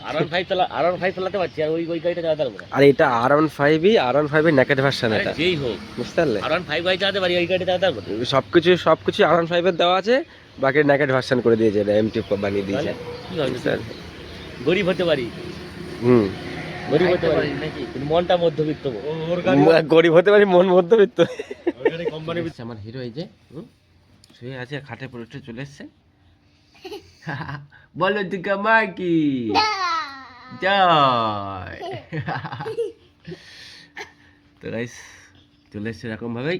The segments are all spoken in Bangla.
R15 চালাতে পারছি, আর ওই গাড়িটা চালাতে পারবো না। আর এটা R15 এর নেকেড ভার্সন, এটা যেই হোক বুঝতে পারলে। R15 গাড়ি চালাতে পারি, ওই গাড়িটা চালাতে পারবো না। সবকিছু R15 এর দেওয়া আছে, বাকি নেকেড ভার্সন করে দিয়েছে, এটা এমটি বানিয়ে দিয়েছে। কি হয় গরিব হতে পারি, গরিব হতে পারি নাকি, কিন্তু মনটা মধ্যবিত্ত। গরিব হতে পারি, মন মধ্যবিত্ত। আমার হিরো এই যে শুয়ে আছে খাটে পড়ে উঠে চলে এসছে। বলো দিকা মা কি জয়। তো গাইস চলে এসছে এরকম ভাবেই।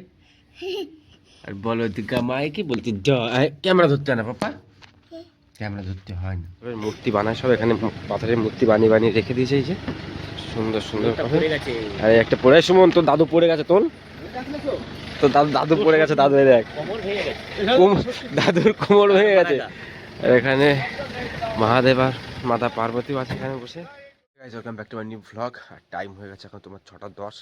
আর বলো দিকা মা কি বলছি জয়। ক্যামেরা ধরতে হয় না পাপা, ক্যামেরা ধরতে হয় না। মূর্তি বানায় সব এখানে, পাথরের মূর্তি বানিয়ে বানিয়ে রেখে দিয়েছে এই যে সুন্দর সুন্দর। আরে একটা পড়ে সুমন, তোর দাদু পড়ে গেছে, তোর তো দাদু পড়ে গেছে, দাদু দেখ দাদুর কোমর ভেঙে গেছে। এখানে মহাদেব আর মাতা পার্বতী আছে এখানে বসে। Welcome back to my new vlog. আর টাইম হয়ে গেছে এখন তোমার 6:10।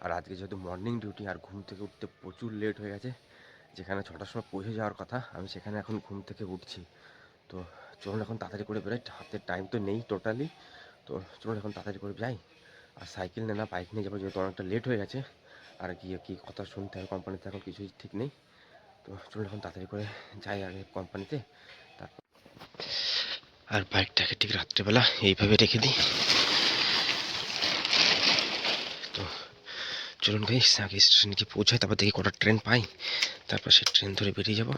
আর আজকে যেহেতু মর্নিং ডিউটি, আর ঘুম থেকে উঠতে প্রচুর লেট হয়ে গেছে। যেখানে 6টার সময় পৌঁছে যাওয়ার কথা, আমি সেখানে এখন ঘুম থেকে উঠছি। তো চলুন এখন তাড়াতাড়ি করে বেরোই, হাতে টাইম তো নেই টোটালি। তো চলুন এখন তাড়াতাড়ি করে যাই। আর সাইকেল না বাইক নিয়ে যাবো, যেহেতু অনেকটা লেট হয়ে গেছে। আর গিয়ে কী কথা শুনতে হবে কোম্পানিতে এখন কিছুই ঠিক নেই। তো চলুন এখন তাড়াতাড়ি করে যাই আগে কোম্পানিতে। তারপর আর বাইকটাকে ঠিক রাত্রেবেলা এইভাবে রেখে দিই। তো চলুন গাইস আগে স্টেশনে গিয়ে পৌঁছাই, তারপর দেখি কটা ট্রেন পাই, তারপর সেই ট্রেন ধরে বেরিয়ে যাবো।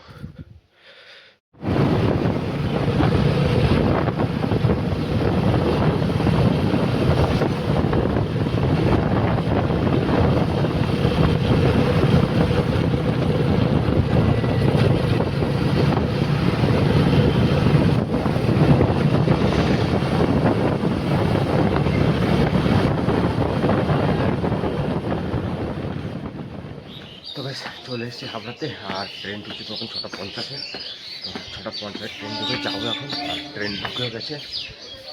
তো বেশ চলে এসেছি হাবড়াতে, আর ট্রেন ঢুকছে তখন 6:50-এ। তো 6:50 ট্রেন ঢুকে যাবো এখন। আর ট্রেন ঢুকে গেছে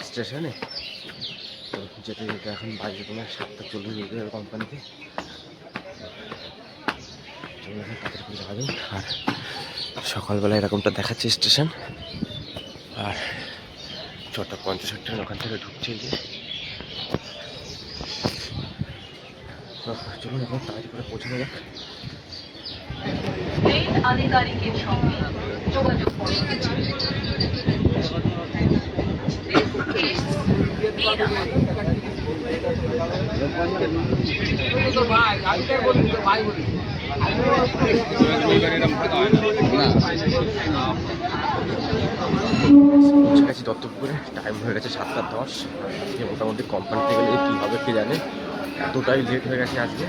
স্টেশনে। তো যেতে যেতে এখন বাজে তোমার 7:40 যেতে হবে কোম্পানিতে। চলে এখন তাদের করে যাওয়া যায়। আর সকালবেলা এরকমটা দেখাচ্ছে স্টেশন। আর 6:50 ট্রেন ওখান থেকে ঢুকছে এই যে। তো চলুন এখন তাড়াতাড়ি করে পৌঁছে যাক। ট্রেন আধিকারিকের সঙ্গে যোগাযোগ করুন। পৌঁছে গেছি দত্তপুরে, টাইম হয়ে গেছে 7:10। আজকে মোটামুটি কোম্পানিতে গেলে কী হবে কে জানে, এতটাই লেট হয়ে গেছে আজকে।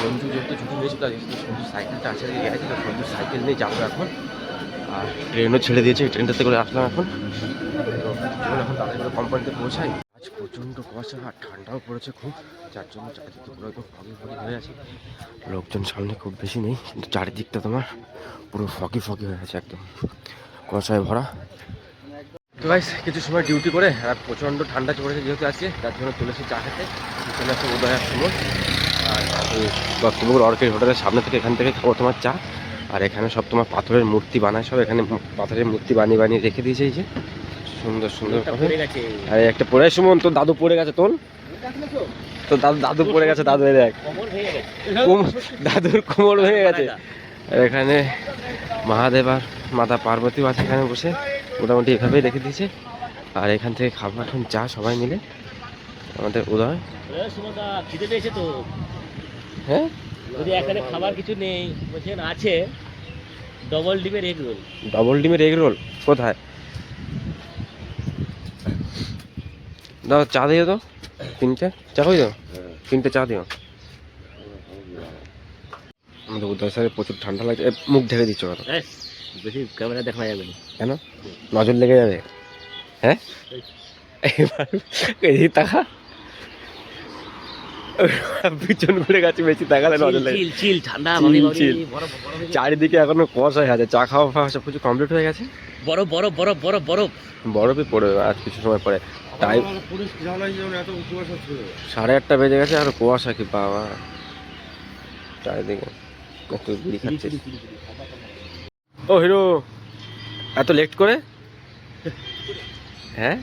সঞ্জু যেহেতু ছুটি নিয়েছিল, তাই সঞ্জু সাইকেলটা আছে গেছে, তো সঞ্জু সাইকেল নিয়ে যাবো এখন। আর ট্রেনও ছেড়ে দিয়েছে, ট্রেনটাতে করে আসলাম এখন। তো এখন তাড়াতাড়ি করে কোম্পানিতে পৌঁছাই। আজ প্রচণ্ড কুয়াশা আর ঠান্ডাও পড়েছে খুব, যার জন্য চারিদিকে পুরো একদম ফগি ফগি হয়ে আছে। লোকজন সামনে খুব বেশি নেই, কিন্তু চারিদিকটা তোমার পুরো ফগি ফগি হয়ে আছে, একদম কুয়াশায় ভরা। তো গাইস কিছু সময় ডিউটি করে আর প্রচণ্ড ঠান্ডা পড়েছে যেহেতু আজকে, তার জন্য চলে এসেছি চা খেতে। চলে আসছে উদয় আর সুমন। আর দত্তপুর অর্কিড হোটেলের সামনে থেকে এখান থেকে খাবো তোমার চা। আর এখানে সব তোমার পাথরের মূর্তি বানায় সব, এখানে পাথরের মূর্তি বানিয়ে বানিয়ে রেখে দিয়েছে এই যে সুন্দর সুন্দর। আর একটা পড়ে সুমন, তোর দাদু পড়ে গেছে, তোর তো দাদু পড়ে গেছে, দাদু দেখ দাদুর কোমর ভেঙে গেছে। আর এখানে মহাদেব আর মাতা পার্বতীও আছে এখানে বসে, মোটামুটি এভাবেই রেখে দিয়েছে। আর এখান থেকে খাবো এখন চা সবাই মিলে, আমাদের উদয়। খিদে পেয়েছে তো? হ্যাঁ, যদি এখানে খাবার কিছু নেই বলছেন, আছে ডবল ডিমের এগ রোল। ডবল ডিমের এগ রোল কোথায়? দাও চা দিও তো, 3টে চা হয়ে দাও, 3টে চা দিও। আমাদের উদয় স্যারের প্রচুর ঠান্ডা লাগছে, মুখ ঢেকে দিচ্ছ কেন? বেশি ক্যামেরা দেখা যাবে না। কেন? নজর লেগে যাবে। হ্যাঁ এই টাকা পিছন ঘুরে গেছে, বেশি তাকালে নজর লেগে। চিল ঠান্ডা, চারিদিকে এখনো কুয়াশা হয়ে আছে। চা খাওয়া ফাওয়া সব কিছু কমপ্লিট হয়ে গেছে। বরফ বরফ বরফ বরফ বরফ বরফই পড়বে আজ কিছু সময় পরে। টাইম 8:30 বেজে গেছে, আর কুয়াশা কি বাবা চারিদিকে। একটু বিড়ি খাচ্ছে। ও হিরো, এত লেট করে? হ্যাঁ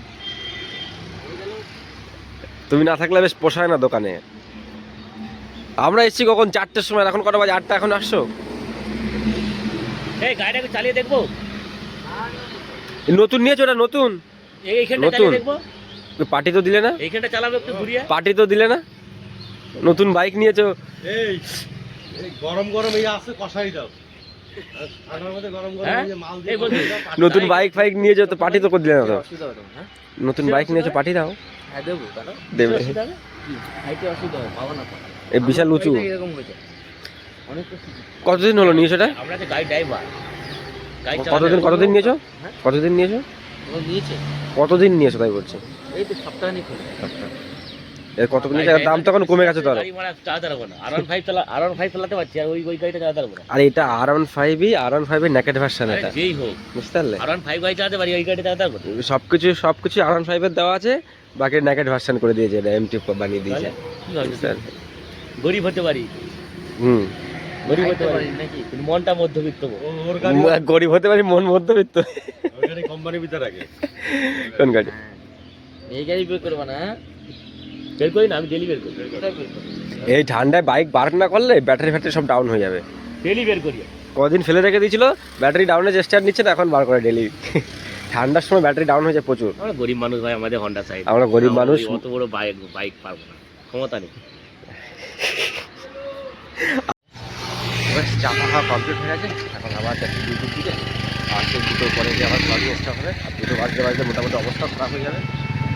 তুমি না থাকলে বেশ পোষায় না দোকানে। আমরা এসেছি কখন 4টের সময়, এখন কটা বাজে? 8টা, এখন আসছো? এই গাড়িটাকে চালিয়ে দেখবো, নতুন নিয়েছো? ওটা নতুন? এইখানটা নতুন? চালিয়ে দেখবো, পার্টি তো দিলে না? এইখানটা চালাবো একটু ঘুরিয়ে। পার্টি তো দিলে না? নতুন বাইক নিয়েছো? এই গরম গরম এই আছে কষাই দাও। ঠান্ডার মধ্যে গরম গরম হ্যাঁ? এই যে মাল এই দিয়ে বলছি, নতুন বাইক ফাইক নিয়েছো তো পার্টি তো করে দিলে না তো? অসুবিধা হবে না, হ্যাঁ? নতুন বাইক নিয়েছো, পার্টি দাও। হ্যাঁ দেবো, কারণ দেবে। অসুবিধা হবে কি? হাইটে অসুবিধা হবে, পাবো না তো। এই বিশাল উঁচু। আমার এরকম হয়েছে অনেক কিছু। কতদিন হলো নিয়েছো এটা? আমরা যে গাড়ি ড্রাইভার, গাড়ি কতদিন নিয়েছো? হ্যাঁ? কতদিন নিয়েছো? ও নিয়েছে, কতদিন নিয়েছো তাই বলছি? এই তো সপ্তাহখানেক হলো। এর কত নিয়েছো? এর দাম তো এখন কমে গেছে তো আরো। গাড়ি মারা চালাতে পারবো না, R15 চালাতে পারছি, আর ওই গাড়িটা চালাতে পারবো না। আর এটা R15ই, R15 এর নেকেড ভার্সন আরে এটা, যেই হোক, বুঝতে পারলে? R15 গাড়ি চালাতে পারি, ওই গাড়িটা চালাতে পারবো না। সবকিছু R15 এর দেওয়া আছে, বাকি নেকেড ভার্সন করে দিয়েছে, এটা এমটি বানিয়ে দিয়েছে। কি ভাবছিস? বুঝতে পারলে? গরিব হতে পারি, হুম, গরিব হতে পারি নাকি, কিন্তু মনটা মধ্যবিত্ত। ওর গাড়ি গরিব হতে পারি, মন মধ্যবিত্ত। ওর গাড়ি কোম্পানির ভিতরে রাখে। কোন গাড়ি? এই গাড়ি বের করবো না, হ্যাঁ? বের করি না, আমি ডেলি বের করি। কোথায় বের করি? এই ঠান্ডায় বাইক বার না করলে ব্যাটারি ফ্যাটারি সব ডাউন হয়ে যাবে। ডেলি বের করি। কদিন ফেলে রেখে দিয়েছিল, ব্যাটারি ডাউনে চেষ্টা নিচ্ছে না, এখন বার করে ডেলি। ঠান্ডার সময় ব্যাটারি ডাউন হয়ে যায় প্রচুর। আমরা গরিব মানুষ ভাই, আমাদের হন্ডা সাইড। আমরা গরিব মানুষ। অত বড় বাইক পারবো না, ক্ষমতা নেই। এবার চা খাওয়া কমপ্লিট হয়ে গেছে, এখন আবার যাচ্ছি দুটোর দিকে। আর সেই দুটোর পরে গিয়ে আবার ব্লগিং স্টার্ট হবে। আর দুটো বাজতে মোটামুটি অবস্থা খারাপ হয়ে যাবে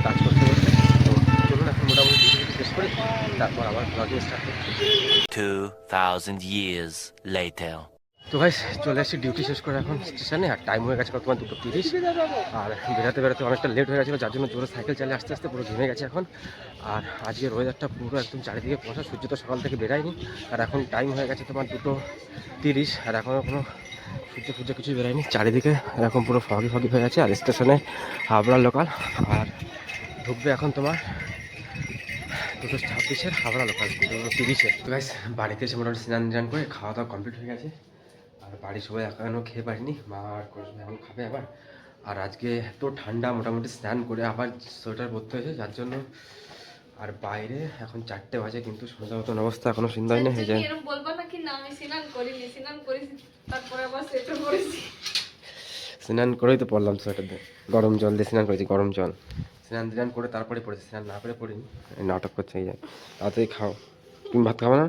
কাজ করতে করতে। তো চলুন এখন মোটামুটি দুটো শেষ করি, তারপর আবার ব্লগিং স্টার্ট করছি। 2000 years later. তো ভাই চলে আসছি ডিউটি শেষ করে এখন স্টেশনে, আর টাইম হয়ে গেছে তোমার 2:30। আর বেরোতে অনেকটা লেট হয়ে গেছিলো, যার জন্য জোরে সাইকেল চালিয়ে আস্তে আস্তে পুরো ঘেমে গেছে এখন। আর আজকের ওয়েদারটা পুরো একদম চারিদিকে কুয়াশা, সূর্য তো সকাল থেকে বেরায়নি। আর এখন টাইম হয়ে গেছে তোমার 2:30, আর এখনও কোনো সূর্য কিছুই বেরায়নি। চারিদিকে এরকম পুরো ফগি হয়ে গেছে। আর স্টেশনে হাবড়ার লোকাল, আর ঢুকবে এখন তোমার 2:26 হাবড়া লোকাল 2:30। তো গাইস বাড়িতে এসে মোটামুটি স্নান করে খাওয়া দাওয়া কমপ্লিট হয়ে গেছে। আর বাড়ির সবাই এখনও খেয়ে পারিনি, মা আর করবে এখন খাবে আবার। আর আজকে এত ঠান্ডা, মোটামুটি স্নান করে আবার সোয়েটার পরতে হয়েছে যার জন্য। আর বাইরে এখন 4টে বাজে, কিন্তু সন্ধ্যা মতন অবস্থা এখনো সন্ধ্যা হয়নি। হয়ে যায় স্নান করেই তো পড়লাম সোয়েটার দিয়ে, গরম জল দিয়ে স্নান করেছি, গরম জল স্নান করে তারপরে পড়েছি, স্নান না করে পড়িনি। নাটক করছে এই যায়। তাড়াতাড়ি খাও, তুমি ভাত খাবো না?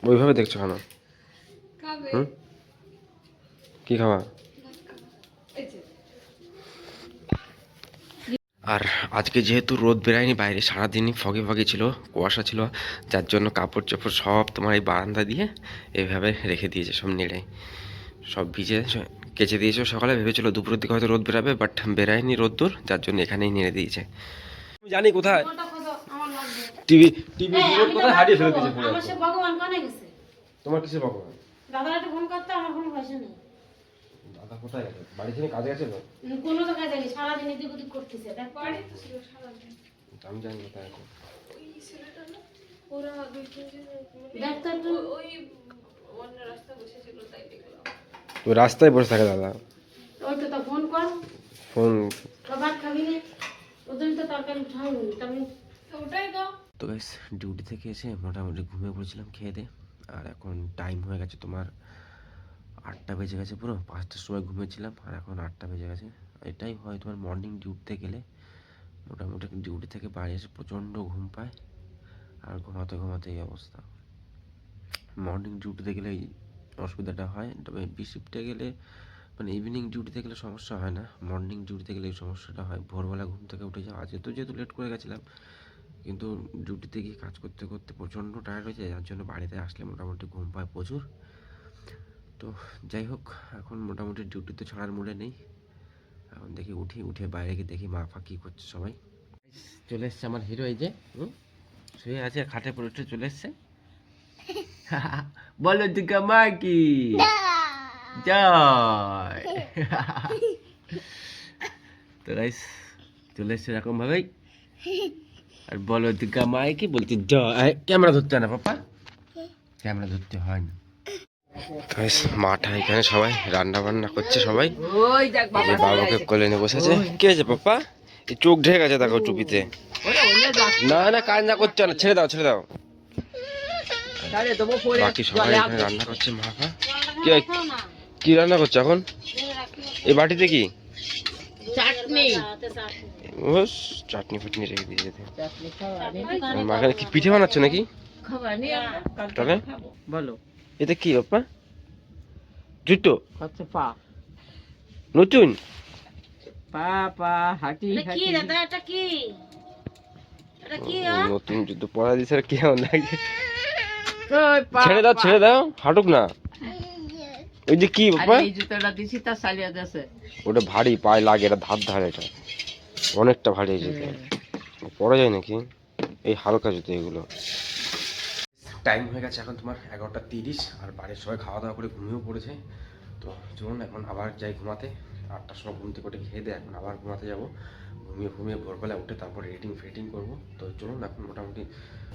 ওইভাবে দেখছো কেন? হুম, কি খাওয়া? আর আজকে যেহেতু রোদ বেরায়নি বাইরে, সারাদিনই ফগে ছিল, কুয়াশা ছিল, যার জন্য কাপড় চোপড় সব তোমার এই বারান্দা দিয়ে এইভাবে রেখে দিয়েছে, সব নেড়ে সব ভিজে কেচে দিয়েছে। সকালে ভেবেছিল দুপুরের দিকে হয়তো রোদ বেরাবে, বাট বেরায়নি রোদ্দুর, যার জন্য এখানেই নেড়ে দিয়েছে। আমি জানি কোথায় টিভি রিমোট কোথায় হারিয়ে ফেলে দিয়েছে। আমার সে ভগবান কোনে গেছে? তোমার কিসে ভগবান? দাদা একটু ফোন করতে, আমার কোনো পয়সা নেই। দাদা কোথায় গেছে? বাড়ি থেকে কাজে গেছে তো? কোনো জায়গায় যায়নি, সারাদিন এদিক ওদিক করতেছে। দেখ বাড়ি আমি জানি কোথায় আছে। দেখ তো একটু। তো রাস্তায় বসে থাকে দাদা। ওই তো ফোন কর, ফোন তো ভাত খাবি না, ওদের তো তরকারি খাওনি, তুমি ওটাই দাও। তো গাইস ডিউটি থেকে এসে মোটামুটি ঘুমিয়ে পড়েছিলাম খেয়ে দিয়ে। আর এখন টাইম হয়ে গেছে তোমার 8টা বেজে গেছে, পুরো 5টার সময় ঘুমিয়েছিলাম, আর এখন 8টা বেজে গেছে। এটাই হয় তোমার মর্নিং ডিউটিতে গেলে, মোটামুটি ডিউটি থেকে বাড়ি এসে প্রচণ্ড ঘুম পায়, আর ঘুমাতে এই অবস্থা। মর্নিং ডিউটিতে গেলে এই অসুবিধাটা হয়, তবে বি শিফটে গেলে মানে ইভিনিং ডিউটিতে গেলে সমস্যা হয় না, মর্নিং ডিউটিতে গেলে এই সমস্যাটা হয়। ভোরবেলা ঘুম থেকে উঠে যাওয়া, যেহেতু লেট করে গেছিলাম, কিন্তু ডিউটিতে গিয়ে কাজ করতে করতে প্রচণ্ড টায়ার্ড হয়ে যায়, যার জন্য বাড়িতে আসলে মোটামুটি ঘুম পায় প্রচুর। তো যাই হোক, এখন মোটামুটি ডিউটিতে ছাড়ার মুডে নেই। এখন দেখি উঠে বাইরে গিয়ে দেখি মা ফা কী করছে সবাই। চলে এসছে আমার হিরো, এই যে শুয়ে আছে খাটে পড়ে উঠে চলে এসছে। বলো দিকা মা কি জয়। তো গাইস চলে এসছে এরকম ভাবেই, আর বলো দিকা মা কি বলছে জয়। ক্যামেরা ধরতে হয় না পাপা, ক্যামেরা ধরতে হয় না। মাঠা এখানে সবাই রান্না বান্না করছে, সবাই বাবাকে কোলে নিয়ে বসেছে। কি হয়েছে পাপা? এই চোখ ঢেকে গেছে দেখো টুপিতে। না না কাজ না করছে না, ছেড়ে দাও ছেড়ে দাও। তাহলে দেবো পরে বাকি সবাই জলে এখানে রান্না করছে মা বাবা। কি খাও না কি রান্না করছে এখন এই বাটিতে? কি চাটনি ওস চাটনি ফাটনি রেখে দিয়ে যেতে। চাটনি খাওয়া মা এখানে কি পিঠে বানাচ্ছে নাকি? খাবানি আমরা তাহলে খাবো বলো এতে কি বাপ্পা? জুতো কত পা নতুন? পা পা হাঁটি এটা কি হাঁটি দাদা এটা কি এটা কি নতুন জুতো পরা দিছে আর কেমন লাগে। ওই পা ছেড়ে দাও পা। ছেড়ে দাও, হাঁটুক না। ওই যে কি আর বাপ্পা? এই জুতোটা দিছি তার সালিয়া দেশে ওটা ভারী, পায়ে লাগে, এটা ধার ধার, এটা অনেকটা ভারী এই জুতো। পরা যায় নাকি এই হালকা জুতো এগুলো? টাইম হয়ে গেছে এখন তোমার 11:30, আর বাড়ির সবাই খাওয়া দাওয়া করে ঘুমিয়েও পড়েছে। তো চলুন এখন আবার যাই ঘুমাতে। 8টার সময় ঘুম থেকে উঠে খেয়ে দিয়ে এখন আবার ঘুমাতে যাব। ঘুমিয়ে ভোরবেলা উঠে তারপর এডিটিং করবো। তো চলুন এখন মোটামুটি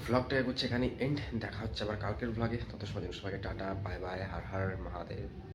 ভ্লগটা এগোচ্ছে এখানে এন্ড। দেখা হচ্ছে আবার কালকের ভ্লগে। তত সবাইকে tata, bye bye, Har Har Mahadev.